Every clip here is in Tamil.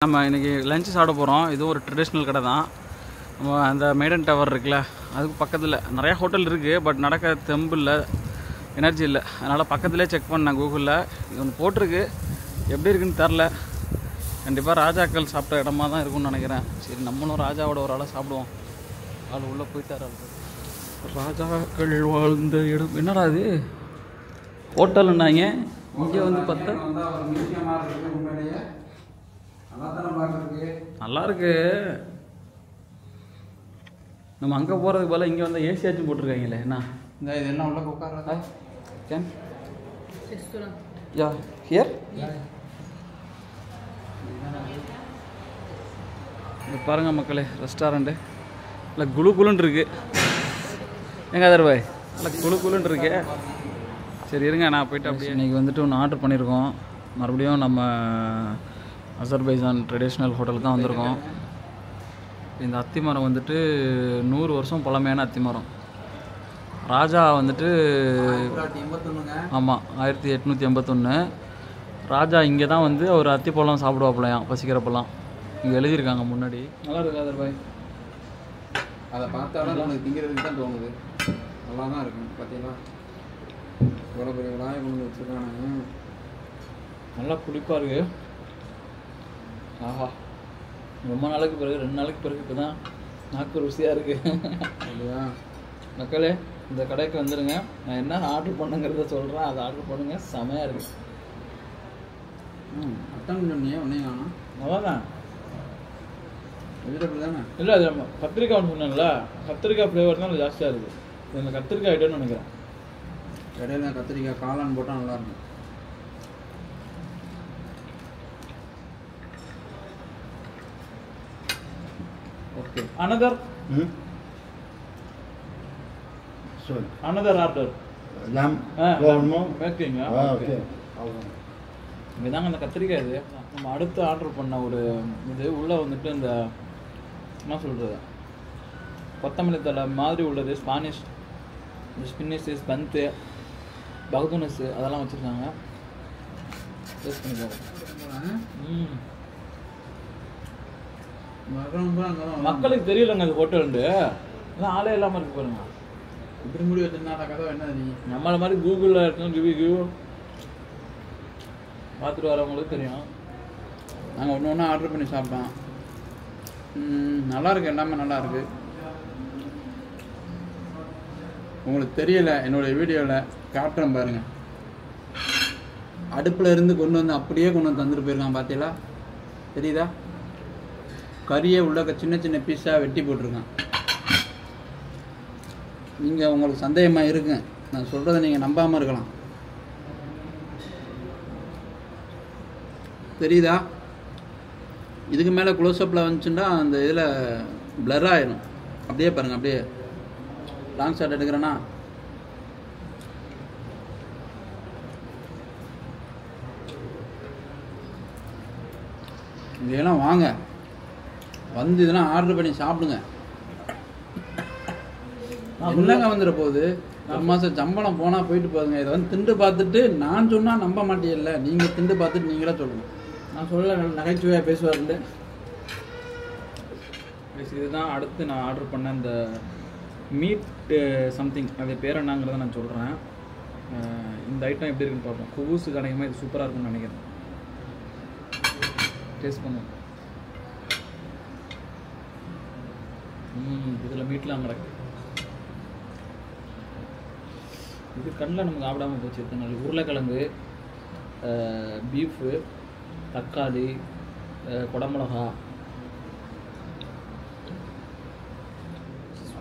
நம்ம இன்றைக்கி லஞ்சு சாப்பிட போகிறோம். இதுவும் ஒரு ட்ரெடிஷ்னல் கடை தான். நம்ம அந்த மேடன் டவர் இருக்குல்ல, அதுக்கு பக்கத்தில் நிறையா ஹோட்டல் இருக்குது. பட் நடக்க தெம்பு இல்லை, எனர்ஜி இல்லை. அதனால் பக்கத்துலேயே செக் பண்ணேன் கூகுளில். இது ஒன்று போட்டிருக்கு, எப்படி இருக்குன்னு தெரில. கண்டிப்பாக ராஜாக்கள் சாப்பிட்ட இடமா தான் இருக்கும்னு நினைக்கிறேன். சரி, நம்மளும் ராஜாவோட ஒரு ஆளை சாப்பிடுவோம். ஆள் உள்ளே போயிட்டார். ராஜாக்கள் வாழ்ந்த இடம் என்னடா இது ஹோட்டல்னாங்க. இங்கே வந்து பார்த்தா நல்லா இருக்கு. நம்ம அங்கே போகிறதுக்கு பதிலாக இங்கே வந்து ஏசியாச்சும் போட்டிருக்காங்களே. என்ன இந்த இதெல்லாம் உள்ள உட்கார கேன் யா ஹியர். இது பாருங்கள் மக்களே, ரெஸ்டாரண்ட்டு இல்லை குழு குழுன்னு இருக்கு. எங்க அதர் பாய் இல்லை குழு குழுன்னு இருக்கு. சரி இருங்க, நான் போய்ட்டு அப்படியே. இன்றைக்கி வந்துட்டு ஒன்று ஆர்டர் பண்ணியிருக்கோம். மறுபடியும் நம்ம அசர்பைஜான் ட்ரெடிஷ்னல் ஹோட்டலுக்கு தான் வந்திருக்கோம். இந்த அத்திமரம் வந்துட்டு 100 வருஷம் பழமையான அத்திமரம். ராஜா வந்துட்டு ஆமாம் 1881 ராஜா இங்கே தான் வந்து ஒரு அத்திப்பழம் சாப்பிடுவாப்பிலையாம் பசிக்கிறப்பெல்லாம். இங்கே எழுதியிருக்காங்க முன்னாடி. நல்லா இருக்கு அதர் பாய். அதை பார்த்தாலும் நமக்கு திங்கிறதுக்கு தான் தோணுது. நல்லா தான் இருக்கும். பார்த்தீங்களா இவ்வளோ பெரிய விழாயை கொண்டு வச்சுருக்காங்க. நல்லா புளிப்பாக இருக்குது. ஆஹா, ரொம்ப நாளைக்கு பிறகு 2 நாளைக்கு பிறகு இப்போ தான் நாக்கு ருசியாக இருக்குது இல்லையா மக்களே. இந்த கடைக்கு வந்துடுங்க. நான் என்ன ஆர்டர் பண்ணுங்கிறத சொல்கிறேன், அதை ஆர்டர் பண்ணுங்கள். செமையாக இருக்குது. அட்டன் சொன்னியே ஒன்றே காணும். நல்லா தான் வெஜிடபிள் தானே. இல்லை, அது நம்ம கத்திரிக்காய் ஒன்று சொன்னேன்ல, கத்திரிக்காய் ஃப்ளேவர் தான் ஜாஸ்தியாக இருக்குது. இந்த கத்திரிக்காய் ஐட்டம்னு நினைக்கிறேன். இடையில கத்திரிக்காய் காளான் போட்டால் நல்லாயிருக்கும். ஓகே, another ஆர்டர் மேக்கிங்க. ஓகே, இதாங்க அந்த கத்திரிக்காய். இது நம்ம அடுத்து ஆர்டர் பண்ண ஒரு இது உள்ளே வந்துட்டு இந்த என்ன சொல்கிறது கொத்தமல்லி தலை மாதிரி உள்ளது. ஸ்பானிஷ் ஸ்பினிஷ் பந்து பகதுனஸ் அதெல்லாம் வச்சுருக்காங்க. டேஸ்ட் பண்ணி பார்ப்போம். மக்களுக்கு தெரியலங்க அது ஹோட்டலுண்டு. எல்லாம் ஆளே இல்லாமல் இருக்கு பாருங்க. இப்படி முடி வச்சுருந்தா கதை என்ன நீ நம்மளை மாதிரி கூகுளில் இருக்கும் ரிவ்யூ பார்த்துட்டு வரவங்களுக்கு தெரியும். நாங்கள் ஒன்று ஒன்றா ஆர்டர் பண்ணி சாப்பிட்டோம். நல்லாயிருக்கு, எல்லாமே நல்லாயிருக்கு. உங்களுக்கு தெரியலை, என்னுடைய வீடியோவில் காட்டுறேன் பாருங்கள். அடுப்பில் இருந்து கொண்டு வந்து அப்படியே கொண்டு வந்து தந்துட்டு போயிருக்கான். பார்த்தீங்களா, தெரியுதா? கறியை உள்ள சின்ன சின்ன பீஸாக வெட்டி போட்டிருக்கான். நீங்கள் உங்களுக்கு சந்தேகமாக இருக்குங்க, நான் சொல்கிறத நீங்கள் நம்பாமல் இருக்கலாம். தெரியுதா? இதுக்கு மேலே க்ளோஸ்அப்பில் வந்துச்சுன்னா அந்த இதில் பிளர் ஆயிடும். அப்படியே பாருங்கள், அப்படியே லாங் ஷாட் எடுக்கிறேன்னா இதெல்லாம் வாங்க வந்து இதெல்லாம் ஆர்டர் பண்ணி சாப்பிடுங்க. என்னங்க வந்துட போகுது, 1 மாதம் சம்பளம் போனால் போயிட்டு போகுதுங்க. இதை வந்து திண்டு பார்த்துட்டு நான் சொன்னால் நம்ப மாட்டேங்கல்ல, நீங்கள் திண்டு பார்த்துட்டு நீங்களே சொல்லுங்கள். நான் சொல்ல நகைச்சுவையாக பேசுவார்ல. இதுதான் அடுத்து நான் ஆர்டர் பண்ண இந்த மீட் சம்திங், அது பேர் என்னங்கிறத நான் சொல்கிறேன். இந்த ஐட்டம் எப்படி இருக்குன்னு பார்ப்போம். குபூஸு கிடைக்குமா, இது சூப்பராக இருக்குன்னு நினைக்கிறேன். டேஸ்ட் பண்ணுவோம். இதில் மீட்லாம் கிடக்கு. இது கண்ணில் நமக்கு சாப்பிடாமல் போச்சு. இத்தனை நாள் உருளைக்கிழங்கு, பீஃபு, தக்காளி, குடமிளகா,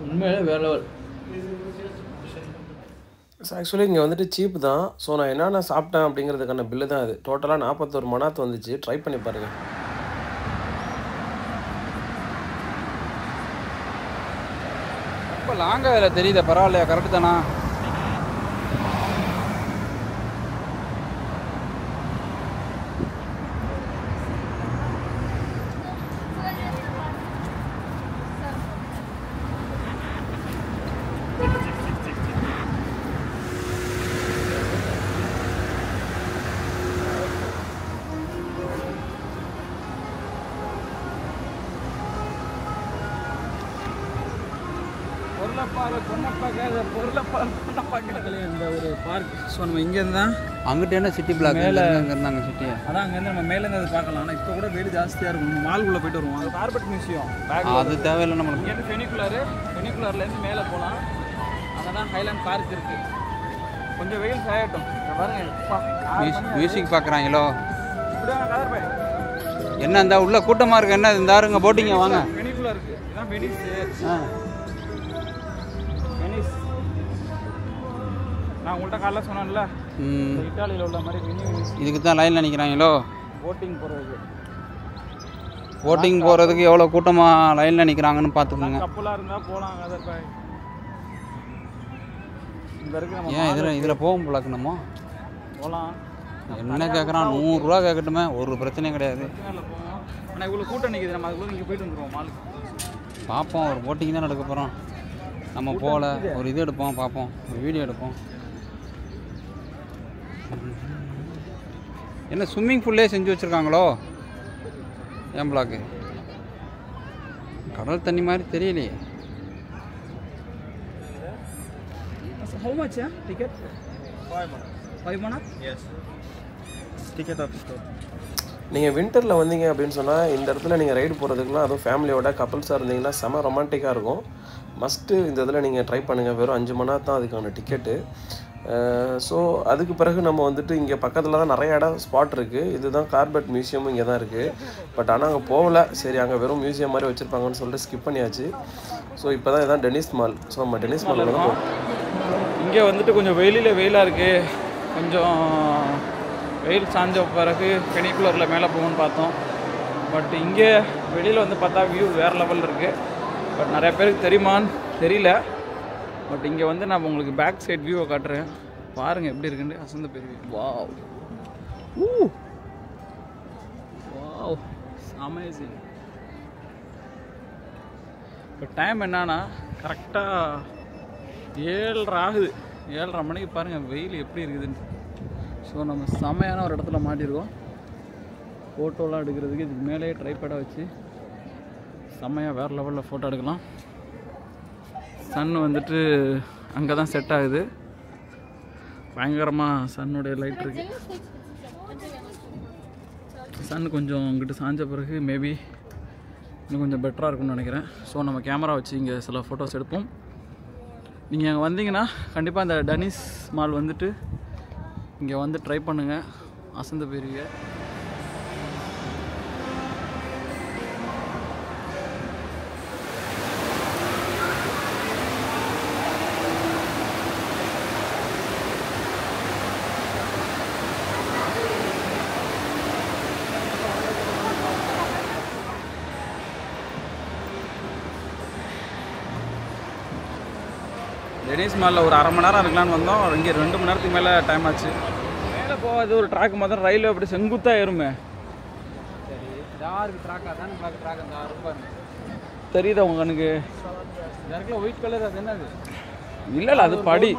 உண்மையிலே வேலை. ஆக்சுவலி இங்கே வந்துட்டு சீப் தான். ஸோ நான் என்னென்ன சாப்பிட்டேன் அப்படிங்கிறதுக்கான பில்லு தான் இது. டோட்டலாக 41 மணாத்து வந்துச்சு. ட்ரை பண்ணி பாருங்கள். ரொம்ப லாங்காக இதில் தெரியுது. பரவாயில்லையா? கரெக்டு தானா? இந்த ஒரு பார்க். ஸோ நம்ம இங்கேருந்து தான் அங்கிட்ட என்ன சிட்டி பிளாக் மேலே இருந்தாங்க சிட்டி. அதான் அங்கேருந்து நம்ம மேலேருந்து அது பார்க்கலாம். ஆனால் இப்போ கூட வெயில் ஜாஸ்தியாக இருக்கும். நம்ம மால்குள்ளே போயிட்டு வருவோம். அது கார்பெட் மியூசியம் அது தேவையில்லை நம்மளுக்கு. இங்கேருந்து ஃபெனிகுலர்லேருந்து மேலே போகலாம். அங்கே தான் ஹைலாண்ட் பார்க் இருக்குது. கொஞ்சம் வெயில் சாயட்டும். பாருங்க மியூசிக் பார்க்குறாங்களோ இப்படியா கதர் என்ன இந்த உள்ள கூட்டமாக இருக்குது. என்ன இருந்தாருங்க போட்டிங்க வாங்க. ஃபெனிகுலர் இருக்குது. இதுதான் வெனிஸ். வெனிஸ் நான் உங்கள்கிட்ட காலைல சொன்னேன்ல, இட்டாலியில் உள்ள மாதிரி வெனிஸ். இதுக்கு தான் லைனில் நிற்கிறாங்களோ போட்டிங் போகிறதுக்கு எவ்வளோ கூட்டமாக லைனில் நிற்கிறாங்கன்னு பார்த்துக்கோங்க. கப்பலாக இருந்தால் போகலாம். கதர் இந்த இருக்கு. ஏன் இதில் போகும் பிளாக்கணுமோ போகலாம். என்ன கேட்குறான்? 100 ரூபா கேட்கட்டுமே, ஒரு பிரச்சனையும் கிடையாது. போவோம். ஆனால் இவ்வளோ கூட்டம் நிற்கிது. நம்ம அதுக்குள்ளே இங்கே போயிட்டு வந்துடுவோம் மாலுக்கு. பார்ப்போம். ஒரு போட்டிங் தான் நடக்க போகிறோம். நம்ம போகல, ஒரு இது எடுப்போம், பார்ப்போம், ஒரு வீடியோ எடுப்போம். என்ன ஸ்விம்மிங் பூல்லே செஞ்சு வச்சுருக்காங்களோ ஏன் பிளாக்கு? கடல் தண்ணி மாதிரி தெரியலையே. How much, yeah? Ticket? 5 mana? Yes. Ticket of store. நீங்கள் வின்டரில் வந்தீங்க அப்படின்னு சொன்னால் இந்த இடத்துல நீங்கள் ரைடு போகிறதுக்குலாம் அதுவும் ஃபேமிலியோட கப்பல்ஸாக இருந்தீங்கன்னா செம ரொமான்டிக்காக இருக்கும். மஸ்ட்டு இந்த இதில் நீங்கள் ட்ரை பண்ணுங்கள். வெறும் 5 மணி நேரம் தான் அதுக்கான டிக்கெட்டு. ஸோ அதுக்கு பிறகு நம்ம வந்துட்டு இங்கே பக்கத்தில் தான் நிறைய இடம் ஸ்பாட் இருக்குது. இதுதான் கார்பெட் மியூசியமும் இங்கே தான் இருக்குது. பட் ஆனால் அங்கே போகல. சரி அங்கே வெறும் மியூசியம் மாதிரி வச்சுருப்பாங்கன்னு சொல்லிட்டு ஸ்கிப் பண்ணியாச்சு. ஸோ இப்போ தான் இதான் டென்னிஸ் மால். ஸோ நம்ம டென்னிஸ் மாலில் தான் போகும். இங்கே வந்துட்டு கொஞ்சம் வெயிலாக இருக்குது. கொஞ்சம் வெயில் சாஞ்ச பிறகு ஃபெனிகுலரில் மேலே போகணும்னு பார்த்தோம். பட் இங்கே வெளியில் வந்து பார்த்தா வியூ வேறு லெவலில் இருக்குது. பட் நிறைய பேருக்கு தெரியுமான்னு தெரியல. பட் இங்கே வந்து நான் உங்களுக்கு பேக் சைட் வியூவை காட்டுறேன். பாருங்கள் எப்படி இருக்குன்னு. அசந்த பெரிய வாவ் வாவ் அமேசிங். இப்போ டைம் என்னன்னா கரெக்டாக 7:30 ஆகுது. 7:30 மணிக்கு பாருங்கள் வெயில் எப்படி இருக்குதுன்னு. ஸோ நம்ம செமையான ஒரு இடத்துல மாட்டியிருக்கோம். ஃபோட்டோலாம் எடுக்கிறதுக்கு இதுக்கு மேலேயே ட்ரைபேடாக வச்சு செம்மையாக வேறு லெவலில் ஃபோட்டோ எடுக்கலாம். சன் வந்துட்டு அங்கே தான் செட் ஆகுது. பயங்கரமாக சன்னுடைய லைட் இருக்குது. சன் கொஞ்சம் அங்கிட்டு சாஞ்ச பிறகு மேபி இன்னும் கொஞ்சம் பெட்டராக இருக்கும்னு நினைக்கிறேன். ஸோ நம்ம கேமரா வச்சு இங்கே சில ஃபோட்டோஸ் எடுப்போம். நீங்கள் அங்கே வந்தீங்கன்னா கண்டிப்பாக இந்த டென்னிஸ் மால் வந்துட்டு இங்கே வந்து ட்ரை பண்ணுங்கள். அசந்து போயிருவீங்க. டென்னிஸ் மாலில் ஒரு 1/2 மணி நேரம் இருக்கலான்னு வந்தோம். இங்கே 2 மணி நேரத்துக்கு மேலே டைம் ஆச்சு. மேலே போகாது ஒரு ட்ராக் மாதிரி ரயில்வே அப்படி செங்குத்தாக ஏறுமே. சரி யாருக்கு ட்ராக்காக தானே பார்க்க ட்ராக் அந்த ரொம்ப தெரியுதா உங்கள் கண்ணுக்கு? யாருக்குலாம் ஒயிட் கலர் அது என்னது? இல்லை அது படி.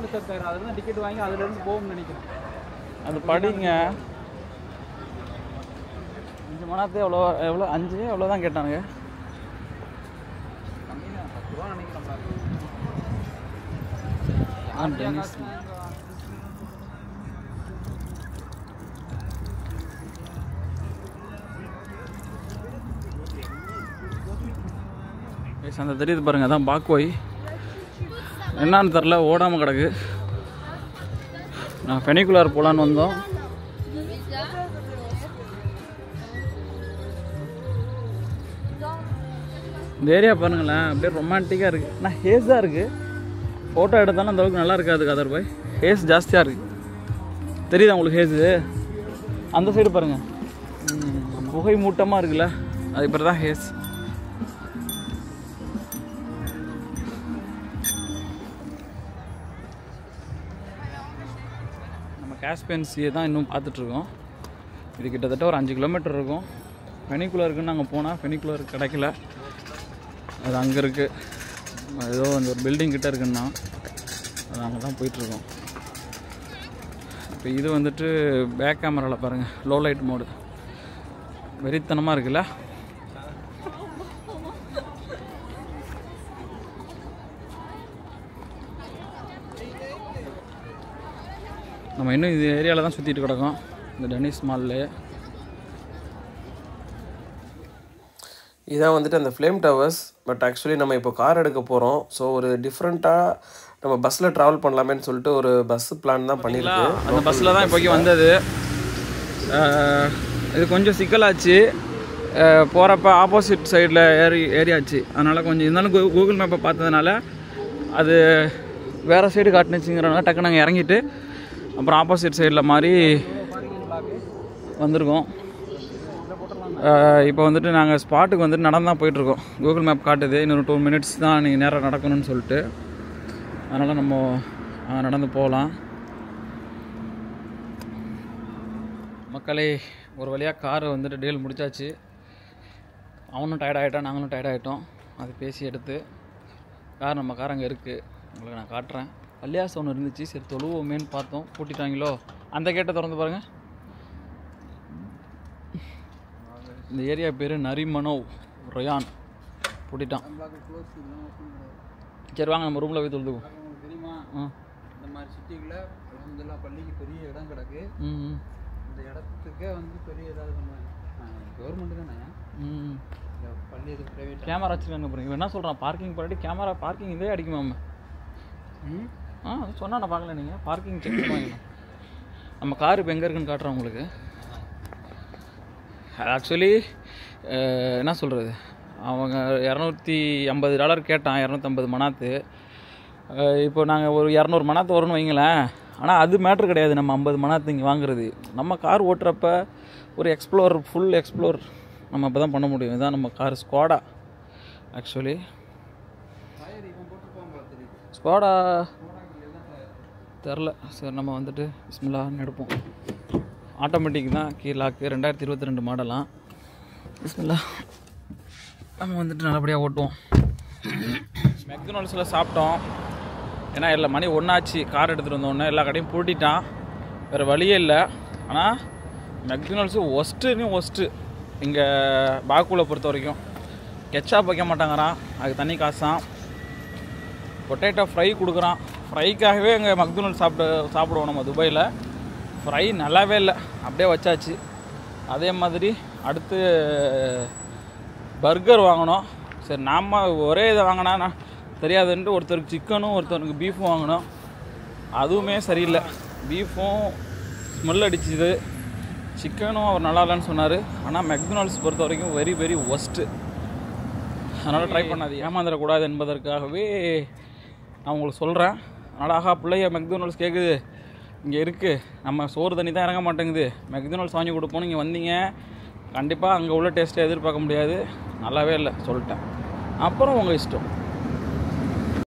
அதில் தான் டிக்கெட் வாங்கி அதுலேருந்து போகும்னு நினைக்கிறேன். அது படிங்க. 5 மணி நேரத்துக்கு எவ்வளோ 5 எவ்வளோ தான் கேட்டானுங்க. கம்மியாக 10 ரூபா நினைக்கிறேன். டென்னிஸ் அந்த தெரியுது பாருங்க. அதான் பாக்வாய். என்னான்னு தெரில, ஓடாமல் கிடக்கு. நான் ஃபெனிகுலர் போகலான்னு வந்தோம். இந்த ஏரியா பாருங்களேன் அப்படியே ரொமான்டிக்காக இருக்குது. ஆனால் ஹேஸாக இருக்குது. ஃபோட்டோ எடுத்தாலும் அந்த அளவுக்கு நல்லா இருக்காது கதர் பாய். ஹேஸ் ஜாஸ்தியாக இருக்குது. தெரியுதா உங்களுக்கு ஹேஸு? அந்த சைடு பாருங்கள் புகை மூட்டமாக இருக்குல்ல, அது பேர் தான் ஹேஸ். நம்ம காஸ்பியன் சீயை தான் இன்னும் பார்த்துட்ருக்கோம். இது கிட்டத்தட்ட ஒரு 5 கிலோமீட்டர் இருக்கும். ஃபெனிகுலருக்குன்னு நாங்கள் போனால் ஃபெனிகுலர் கிடைக்கல. அது அங்கே இருக்குது. ஏதோ அந்த ஒரு பில்டிங் கிட்டே இருக்குன்னா அது அங்கே தான் போயிட்டுருக்கோம். இப்போ இது வந்துட்டு பேக் கேமராவில் பாருங்கள், லோ லைட் மோடு. வெறித்தனமாக இருக்குல்ல. நம்ம இன்னும் இந்த ஏரியாவில் தான் சுற்றிட்டு கிடக்கோம், இந்த டென்னிஸ் மால்லே. இதான் வந்துட்டு அந்த ஃப்ளேம் டவர்ஸ். பட் ஆக்சுவலி நம்ம இப்போ கார் எடுக்க போகிறோம். ஸோ ஒரு டிஃப்ரெண்ட்டாக நம்ம பஸ்ஸில் ட்ராவல் பண்ணலாமேன்னு சொல்லிட்டு ஒரு பஸ் பிளான் தான் பண்ணியிருக்கு. அந்த பஸ்ஸில் தான் இப்போக்கி வந்தது. இது கொஞ்சம் சிக்கலாச்சு, போகிறப்ப ஆப்போசிட் சைடில் ஏறியாச்சு. அதனால் கொஞ்சம் இருந்தாலும் கூகுள் மேப்பை பார்த்ததுனால அது வேறு சைடு காட்டுனுச்சுங்கிறனால டக்கு நாங்கள் இறங்கிட்டு அப்புறம் ஆப்போசிட் சைடில் மாதிரி வந்திருக்கோம். இப்போ வந்துட்டு நாங்கள் ஸ்பாட்டுக்கு வந்துட்டு நடந்து தான் போயிட்டுருக்கோம். கூகுள் மேப் காட்டுது இன்னொரு 2 minutes தான் நீங்கள் நேராக நடக்கணும்னு சொல்லிட்டு. அதனால் நம்ம நடந்து போகலாம். மக்களே, ஒரு வழியாக கார் வந்துட்டு டீல் முடிச்சாச்சு. அவனும் டயர்டாகிட்டான், நாங்களும் டயர்டாகிட்டோம். அது பேசி எடுத்து நம்ம கார் அங்கே இருக்குது, உங்களுக்கு நான் காட்டுறேன். பள்ளியாசு ஒன்று இருந்துச்சு, சரி தொழுவோமேன்னு பார்த்தோம், பூட்டிட்டாங்களோ. அந்த கேட்டை திறந்து பாருங்கள். இந்த ஏரியா பேர் நரிமனோவ் ரொயான், பூட்டிட்டான். சரி வாங்க நம்ம ரூமில் போய் தொழுதுவோம். தெரியுமா, இந்த மாதிரி சிட்டிக்குள்ளே அல்ஹம்துலில்லாஹ் பள்ளிக்கு பெரிய இடம் கிடக்கு. இந்த இடத்துக்கே வந்து பெரிய ஏதாவது கவர்மெண்ட்டு தானே பள்ளி எதுக்கு ப்ரைவேட் கேமரா வச்சுருக்காங்க பாருங்க. இவன் என்ன சொல்கிறான், பார்க்கிங் பண்ணிட்டு கேமரா பார்க்கிங் இதே அடிக்குமாம். சொன்னால் நான் பார்க்கல, நீங்கள் பார்க்கிங் செக் பண்ணுவாங்க. நம்ம கார் இப்போ எங்கே இருக்குன்னு காட்டுறோம் உங்களுக்கு. ஆக்சுவலி என்ன சொல்கிறது, அவங்க $250 கேட்டான், 250 மனாத்து. இப்போ நாங்கள் ஒரு 200 மனாத்து வரும்னு வைங்களேன். ஆனால் அது மேட்ரு கிடையாது, நம்ம 50 மனாத்து இங்கே வாங்குறது. நம்ம கார் ஓட்டுறப்ப ஒரு எக்ஸ்ப்ளோர், ஃபுல் எக்ஸ்ப்ளோர் நம்ம அப்போ தான் பண்ண முடியும். இதுதான் நம்ம கார் ஸ்குவாடா. ஆக்சுவலி ஸ்குவாடா தெரில. சரி நம்ம வந்துட்டு பிஸ்மில்லாஹ்னு எடுப்போம். ஆட்டோமேட்டிக் தான், கீ லாக்கு, 2022 மாடலாம். பிஸ்மில்லாஹ். நம்ம வந்துட்டு நல்லபடியாக ஓட்டுவோம். மெக்டொனால்ட்ஸில் சாப்பிட்டோம். ஏன்னா இல்லை மணி 1 ஆச்சு, கார் எடுத்துகிட்டு வந்தோடனே எல்லா கடையும் பூட்டிட்டான், வேறு வழியே இல்லை. ஆனால் மெக்டொனால்ட்ஸு ஒஸ்ட்டு இங்கே பாக்கூலை பொறுத்த வரைக்கும். கெச்சாப் வைக்க மாட்டாங்கிறான், அதுக்கு தனி காசான். பொட்டேட்டோ ஃப்ரை கொடுக்குறான். ஃப்ரைக்காகவே இங்கே மெக்டொனால்ட்ஸ் சாப்பிடுவோம் நம்ம துபாயில். ஃப்ரை நல்லாவே இல்லை, அப்படியே வச்சாச்சு. அதே மாதிரி அடுத்து பர்கர் வாங்கினோம். சரி நாம் ஒரே இதை வாங்கினா நான் தெரியாதுன்ட்டு ஒருத்தருக்கு சிக்கனும் ஒருத்தருக்கு பீஃபும் வாங்கினோம். அதுவுமே சரியில்லை, பீஃபும் ஸ்மெல் அடிச்சுது, சிக்கனும் அவர் நல்லா இல்லைன்னு சொன்னார். ஆனால் மெக்டொனால்ட்ஸ் பொறுத்த வரைக்கும் வெரி வெரி ஒஸ்ட்டு. அதனால் ட்ரை பண்ணாது, ஏமாந்துடக்கூடாது என்பதற்காகவே நான் உங்களுக்கு சொல்கிறேன். அதனால் பிள்ளைய மெக்டொனால்ட்ஸ் கேட்குது, இங்கே இருக்குது, நம்ம சோறு தண்ணி தான் இறங்க மாட்டேங்குது, மெக்டொனால்ட்ஸ் வாங்கி கொடுப்போம், நீங்கள் வந்தீங்க கண்டிப்பாக அங்கே உள்ள டேஸ்ட்டை எதிர்பார்க்க முடியாது, நல்லாவே இல்லை சொல்லிட்டேன். அப்புறம் உங்கள் இஷ்டம்.